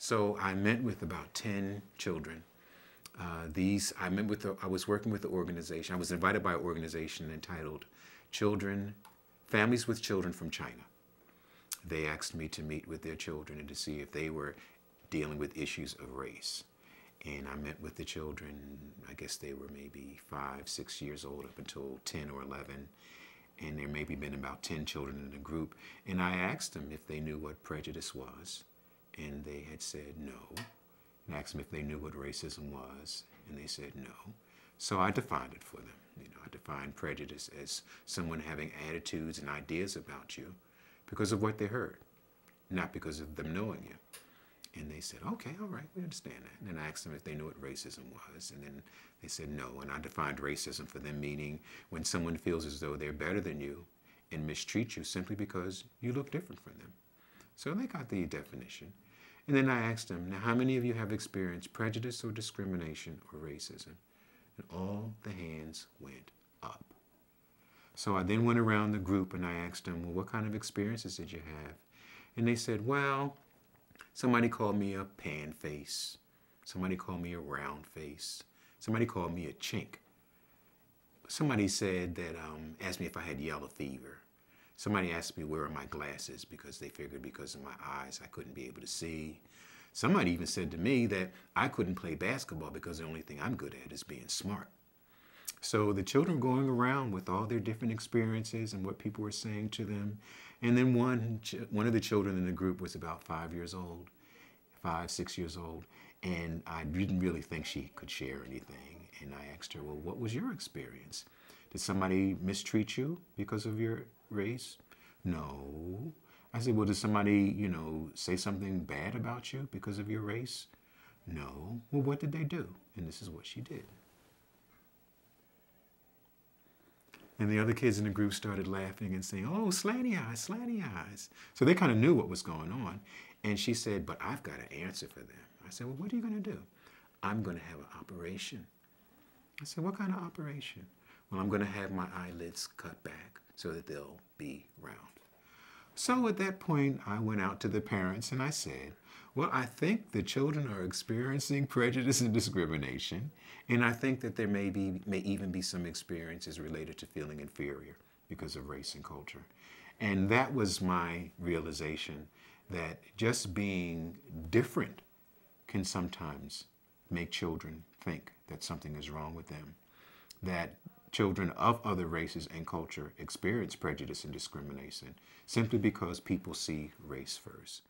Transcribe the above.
So I met with about 10 children. I was working with the organization. I was invited by an organization entitled Families with Children from China. They asked me to meet with their children and to see if they were dealing with issues of race. And I met with the children, I guess they were maybe 5, 6 years old up until 10 or 11. And there maybe been about 10 children in the group. And I asked them if they knew what prejudice was. And they had said no. And I asked them if they knew what racism was. And they said no. So I defined it for them. I defined prejudice as someone having attitudes and ideas about you because of what they heard, not because of them knowing you. And they said, okay, all right, we understand that. And then I asked them if they knew what racism was. And then they said no. And I defined racism for them, meaning when someone feels as though they're better than you and mistreat you simply because you look different from them. So they got the definition. And then I asked them, now how many of you have experienced prejudice or discrimination or racism? And all the hands went up. So I then went around the group and I asked them, well, what kind of experiences did you have? And they said, well, somebody called me a pan face. Somebody called me a round face. Somebody called me a chink. Somebody said that, asked me if I had yellow fever. Somebody asked me where are my glasses because they figured because of my eyes I couldn't be able to see. Somebody even said to me that I couldn't play basketball because the only thing I'm good at is being smart. So the children going around with all their different experiences and what people were saying to them. And then one of the children in the group was about 5 years old, 5, 6 years old. And I didn't really think she could share anything. And I asked her, well, what was your experience? Did somebody mistreat you because of your race? No. I said, well, did somebody, say something bad about you because of your race? No. Well, what did they do? And this is what she did. And the other kids in the group started laughing and saying, oh, slanty eyes, slanty eyes. So they kind of knew what was going on. And she said, but I've got an answer for them. I said, well, what are you going to do? I'm going to have an operation. I said, what kind of operation? Well, I'm going to have my eyelids cut back so that they'll be round. So at that point, I went out to the parents and I said, well, I think the children are experiencing prejudice and discrimination, and I think that there may even be some experiences related to feeling inferior because of race and culture. And that was my realization that just being different can sometimes make children think that something is wrong with them, that children of other races and culture experience prejudice and discrimination simply because people see race first.